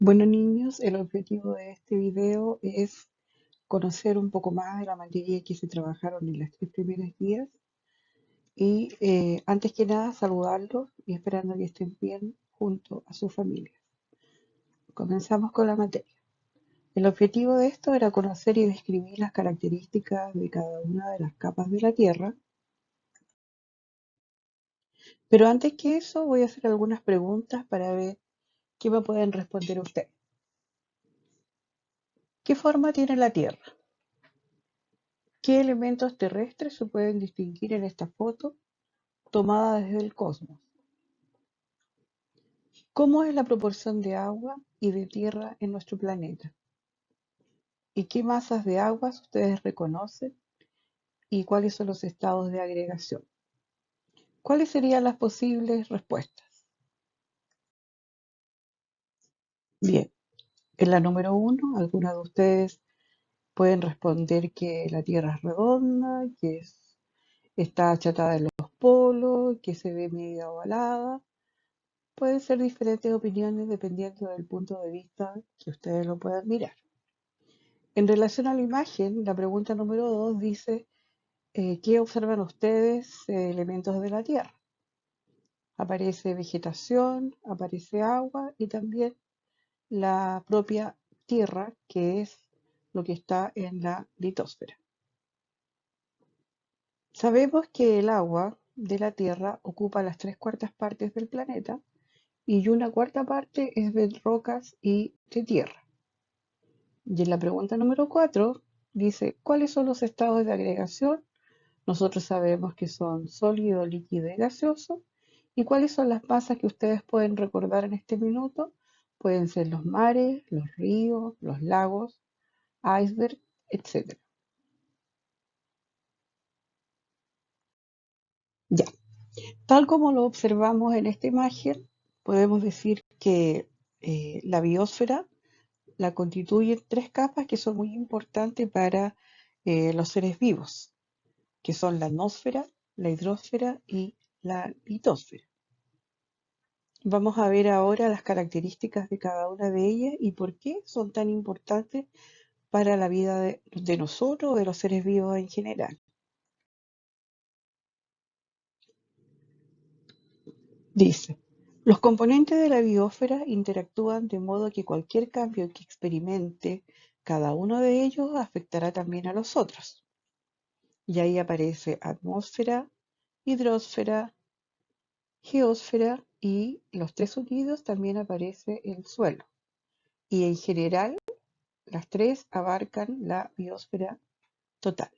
Bueno, niños, el objetivo de este video es conocer un poco más de la materia que se trabajaron en los 3 primeros días y antes que nada saludarlos y esperando que estén bien junto a sus familias. Comenzamos con la materia. El objetivo de esto era conocer y describir las características de cada una de las capas de la Tierra, pero antes que eso voy a hacer algunas preguntas para ver qué me pueden responder ustedes. ¿Qué forma tiene la Tierra? ¿Qué elementos terrestres se pueden distinguir en esta foto tomada desde el cosmos? ¿Cómo es la proporción de agua y de tierra en nuestro planeta? ¿Y qué masas de aguas ustedes reconocen? ¿Y cuáles son los estados de agregación? ¿Cuáles serían las posibles respuestas? Bien, en la número 1, algunos de ustedes pueden responder que la Tierra es redonda, está achatada en los polos, que se ve media ovalada. Pueden ser diferentes opiniones dependiendo del punto de vista que ustedes lo puedan mirar. En relación a la imagen, la pregunta número 2 dice, ¿qué observan ustedes elementos de la Tierra? Aparece vegetación, aparece agua y también la propia Tierra, que es lo que está en la litosfera. Sabemos que el agua de la Tierra ocupa las 3/4 partes del planeta y una cuarta parte es de rocas y de tierra. Y en la pregunta número 4 dice, ¿cuáles son los estados de agregación? Nosotros sabemos que son sólido, líquido y gaseoso. ¿Y cuáles son las masas que ustedes pueden recordar en este minuto? Pueden ser los mares, los ríos, los lagos, iceberg, etc. Ya, tal como lo observamos en esta imagen, podemos decir que la biosfera la constituyen 3 capas que son muy importantes para los seres vivos, que son la atmósfera, la hidrosfera y la litosfera. Vamos a ver ahora las características de cada una de ellas y por qué son tan importantes para la vida de nosotros, de los seres vivos en general. Dice, los componentes de la biosfera interactúan de modo que cualquier cambio que experimente cada uno de ellos afectará también a los otros. Y ahí aparece atmósfera, hidrosfera, geósfera y los 3 unidos también aparece el suelo. Y en general, las 3 abarcan la biosfera total.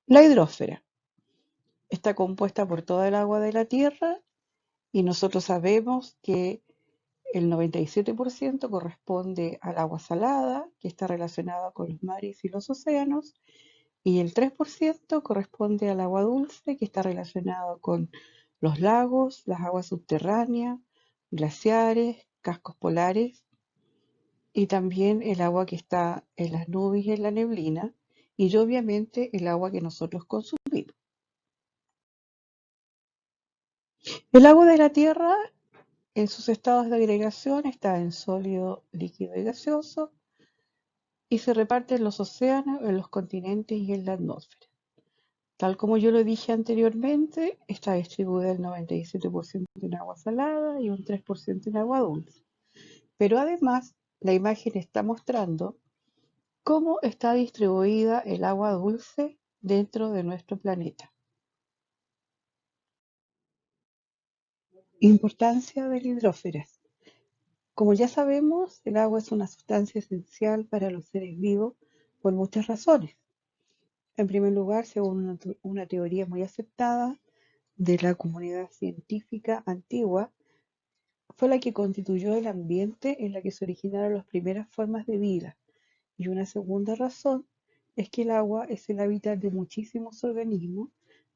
La hidrosfera está compuesta por toda el agua de la Tierra y nosotros sabemos que el 97% corresponde al agua salada, que está relacionada con los mares y los océanos, y el 3% corresponde al agua dulce, que está relacionado con los lagos, las aguas subterráneas, glaciares, cascos polares y también el agua que está en las nubes y en la neblina, y obviamente el agua que nosotros consumimos. El agua de la Tierra en sus estados de agregación está en sólido, líquido y gaseoso y se reparte en los océanos, en los continentes y en la atmósfera. Tal como yo lo dije anteriormente, está distribuida el 97% en agua salada y un 3% en agua dulce. Pero además, la imagen está mostrando cómo está distribuida el agua dulce dentro de nuestro planeta. Importancia del hidrófera. Como ya sabemos, el agua es una sustancia esencial para los seres vivos por muchas razones. En primer lugar, según una teoría muy aceptada de la comunidad científica antigua, fue la que constituyó el ambiente en la que se originaron las primeras formas de vida. Y una segunda razón es que el agua es el hábitat de muchísimos organismos,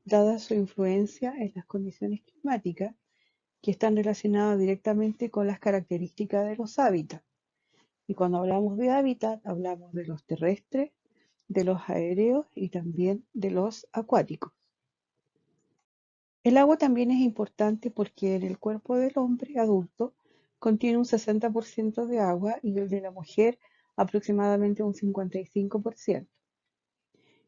dada su influencia en las condiciones climáticas que están relacionadas directamente con las características de los hábitats. Y cuando hablamos de hábitat, hablamos de los terrestres, de los aéreos y también de los acuáticos. El agua también es importante porque en el cuerpo del hombre adulto contiene un 60% de agua y el de la mujer aproximadamente un 55%.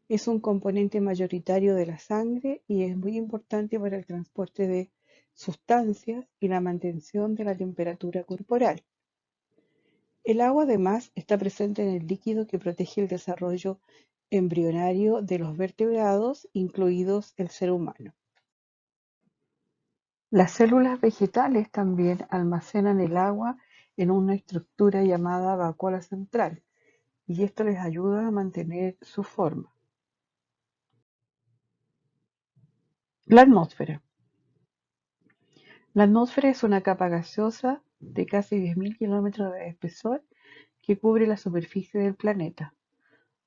Es un componente mayoritario de la sangre y es muy importante para el transporte de sustancias y la mantención de la temperatura corporal. El agua además está presente en el líquido que protege el desarrollo embrionario de los vertebrados, incluidos el ser humano. Las células vegetales también almacenan el agua en una estructura llamada vacuola central, y esto les ayuda a mantener su forma. La atmósfera. La atmósfera es una capa gaseosa de casi 10.000 kilómetros de espesor que cubre la superficie del planeta.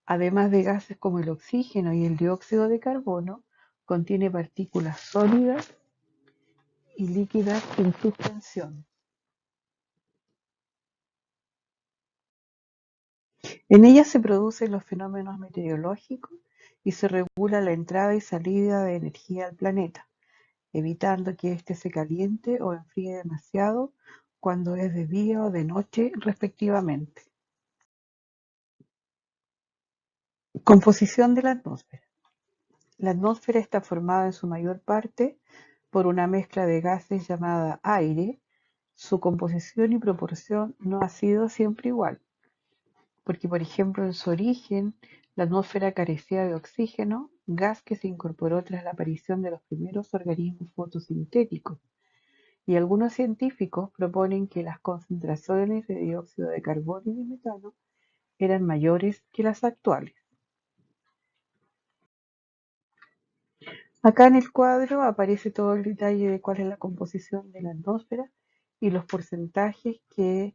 Además de gases como el oxígeno y el dióxido de carbono, contiene partículas sólidas y líquidas en suspensión. En ella se producen los fenómenos meteorológicos y se regula la entrada y salida de energía al planeta, evitando que éste se caliente o enfríe demasiado cuando es de día o de noche, respectivamente. Composición de la atmósfera. La atmósfera está formada en su mayor parte por una mezcla de gases llamada aire. Su composición y proporción no ha sido siempre igual, porque por ejemplo en su origen la atmósfera carecía de oxígeno, gas que se incorporó tras la aparición de los primeros organismos fotosintéticos, y algunos científicos proponen que las concentraciones de dióxido de carbono y de metano eran mayores que las actuales. Acá en el cuadro aparece todo el detalle de cuál es la composición de la atmósfera y los porcentajes que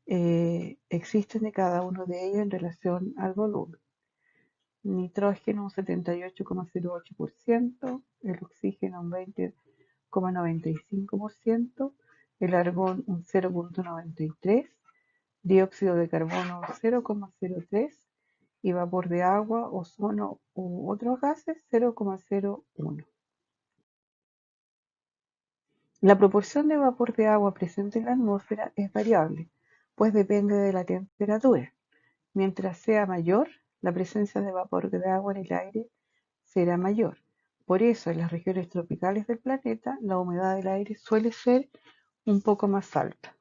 existen de cada uno de ellos en relación al volumen. Nitrógeno un 78,08%, el oxígeno un 20,95%, el argón un 0,93%, dióxido de carbono un 0,03% y vapor de agua, ozono u otros gases 0,01%. La proporción de vapor de agua presente en la atmósfera es variable, pues depende de la temperatura. Mientras sea mayor, la presencia de vapor de agua en el aire será mayor. Por eso, en las regiones tropicales del planeta, la humedad del aire suele ser un poco más alta.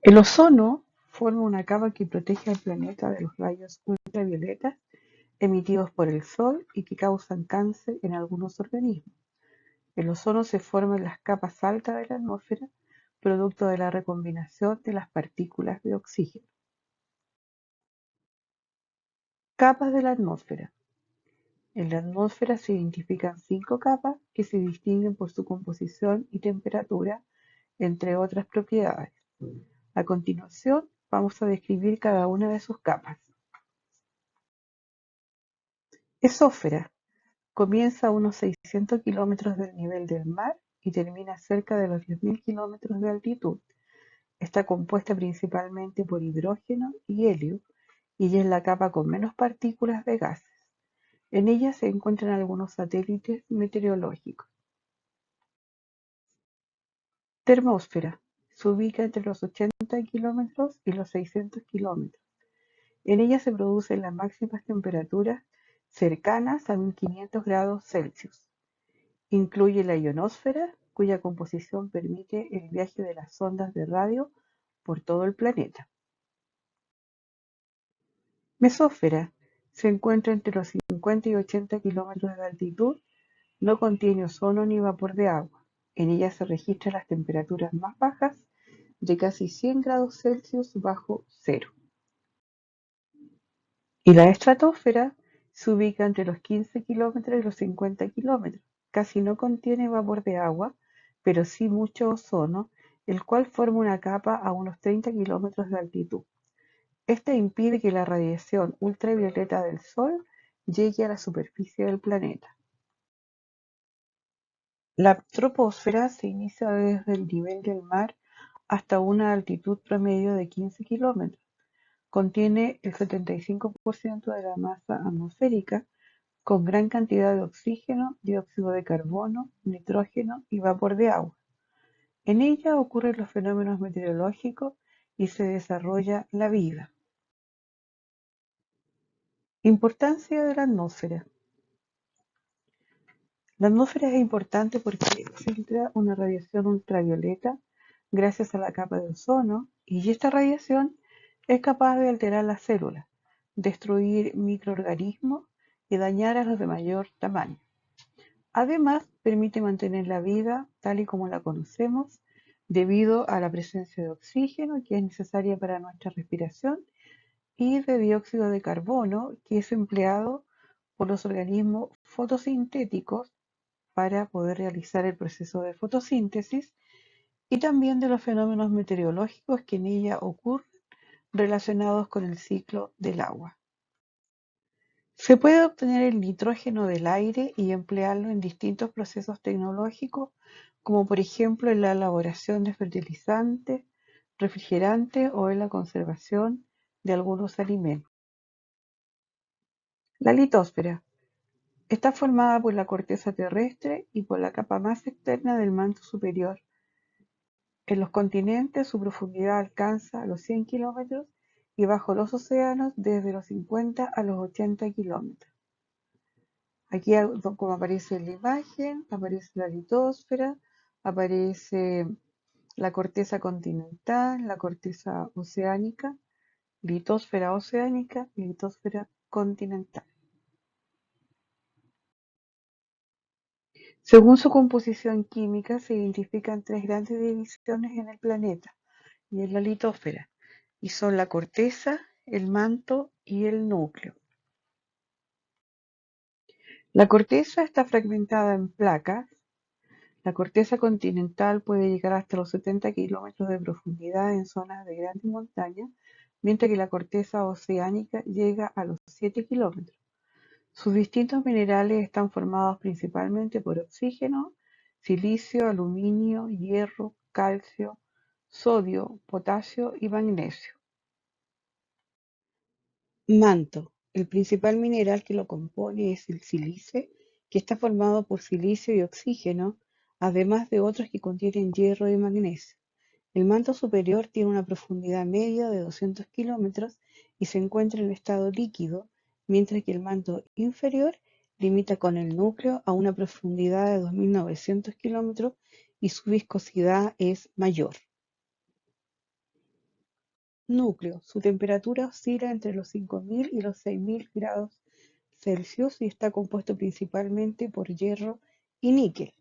El ozono forma una capa que protege al planeta de los rayos ultravioletas emitidos por el Sol y que causan cáncer en algunos organismos. El ozono se forma en las capas altas de la atmósfera, producto de la recombinación de las partículas de oxígeno. Capas de la atmósfera. En la atmósfera se identifican 5 capas que se distinguen por su composición y temperatura, entre otras propiedades. A continuación, vamos a describir cada una de sus capas. Exósfera. Comienza a unos 600 kilómetros del nivel del mar y termina cerca de los 10.000 kilómetros de altitud. Está compuesta principalmente por hidrógeno y helio y es la capa con menos partículas de gases. En ella se encuentran algunos satélites meteorológicos. Termósfera. Se ubica entre los 80 kilómetros y los 600 kilómetros. En ella se producen las máximas temperaturas cercanas a 1500 grados Celsius. Incluye la ionosfera, cuya composición permite el viaje de las ondas de radio por todo el planeta. Mesósfera. Se encuentra entre los 50 y 80 kilómetros de altitud, no contiene ozono ni vapor de agua. En ella se registran las temperaturas más bajas de casi 100 grados Celsius bajo cero. Y la estratosfera se ubica entre los 15 kilómetros y los 50 kilómetros. Casi no contiene vapor de agua, pero sí mucho ozono, el cual forma una capa a unos 30 kilómetros de altitud. Esta impide que la radiación ultravioleta del Sol llegue a la superficie del planeta. La troposfera se inicia desde el nivel del mar hasta una altitud promedio de 15 kilómetros. Contiene el 75% de la masa atmosférica, con gran cantidad de oxígeno, dióxido de carbono, nitrógeno y vapor de agua. En ella ocurren los fenómenos meteorológicos y se desarrolla la vida. Importancia de la atmósfera. La atmósfera es importante porque filtra una radiación ultravioleta gracias a la capa de ozono y esta radiación es capaz de alterar las células, destruir microorganismos y dañar a los de mayor tamaño. Además, permite mantener la vida tal y como la conocemos debido a la presencia de oxígeno que es necesaria para nuestra respiración y de dióxido de carbono que es empleado por los organismos fotosintéticos para poder realizar el proceso de fotosíntesis y también de los fenómenos meteorológicos que en ella ocurren relacionados con el ciclo del agua. Se puede obtener el nitrógeno del aire y emplearlo en distintos procesos tecnológicos, como por ejemplo en la elaboración de fertilizantes, refrigerantes o en la conservación de algunos alimentos. La litosfera está formada por la corteza terrestre y por la capa más externa del manto superior. En los continentes su profundidad alcanza los 100 kilómetros y bajo los océanos desde los 50 a los 80 kilómetros. Aquí, como aparece en la imagen, aparece la litosfera, aparece la corteza continental, la corteza oceánica, litosfera oceánica y litosfera continental. Según su composición química, se identifican tres grandes divisiones en el planeta y en la litosfera, y son la corteza, el manto y el núcleo. La corteza está fragmentada en placas. La corteza continental puede llegar hasta los 70 kilómetros de profundidad en zonas de grandes montañas, mientras que la corteza oceánica llega a los 7 kilómetros. Sus distintos minerales están formados principalmente por oxígeno, silicio, aluminio, hierro, calcio, sodio, potasio y magnesio. Manto. El principal mineral que lo compone es el sílice, que está formado por silicio y oxígeno, además de otros que contienen hierro y magnesio. El manto superior tiene una profundidad media de 200 kilómetros y se encuentra en estado líquido, mientras que el manto inferior limita con el núcleo a una profundidad de 2.900 kilómetros y su viscosidad es mayor. Núcleo. Su temperatura oscila entre los 5.000 y los 6.000 grados Celsius y está compuesto principalmente por hierro y níquel.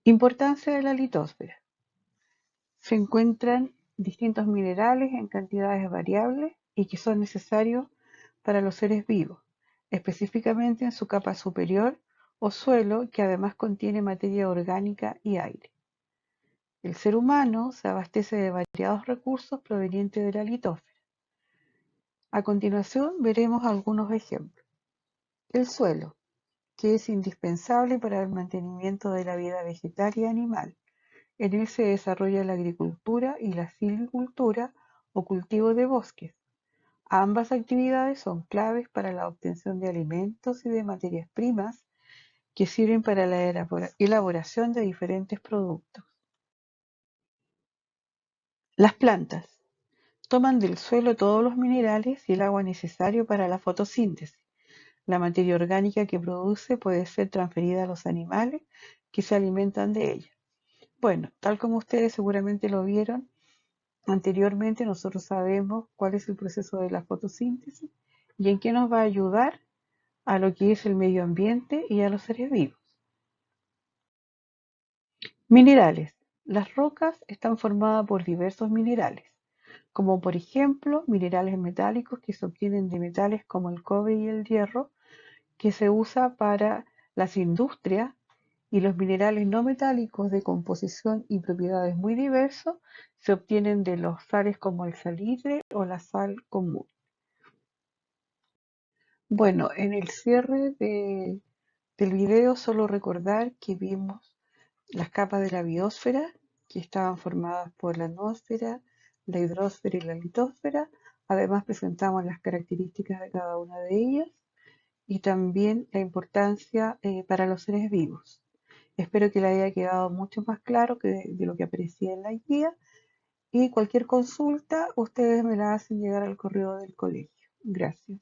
Importancia de la litosfera. Se encuentran distintos minerales en cantidades variables y que son necesarios para los seres vivos, específicamente en su capa superior o suelo, que además contiene materia orgánica y aire. El ser humano se abastece de variados recursos provenientes de la litosfera. A continuación veremos algunos ejemplos. El suelo, que es indispensable para el mantenimiento de la vida vegetal y animal. En él se desarrolla la agricultura y la silvicultura o cultivo de bosques. Ambas actividades son claves para la obtención de alimentos y de materias primas que sirven para la elaboración de diferentes productos. Las plantas toman del suelo todos los minerales y el agua necesario para la fotosíntesis. La materia orgánica que produce puede ser transferida a los animales que se alimentan de ella. Bueno, tal como ustedes seguramente lo vieron anteriormente, nosotros sabemos cuál es el proceso de la fotosíntesis y en qué nos va a ayudar a lo que es el medio ambiente y a los seres vivos. Minerales. Las rocas están formadas por diversos minerales, como por ejemplo minerales metálicos que se obtienen de metales como el cobre y el hierro, que se usa para las industrias, y los minerales no metálicos de composición y propiedades muy diversas se obtienen de los sales como el salitre o la sal común. Bueno, en el cierre del video solo recordar que vimos las capas de la biosfera, que estaban formadas por la atmósfera, la hidrosfera y la litosfera. Además presentamos las características de cada una de ellas y también la importancia para los seres vivos. Espero que le haya quedado mucho más claro que de lo que aparecía en la guía y cualquier consulta ustedes me la hacen llegar al correo del colegio. Gracias.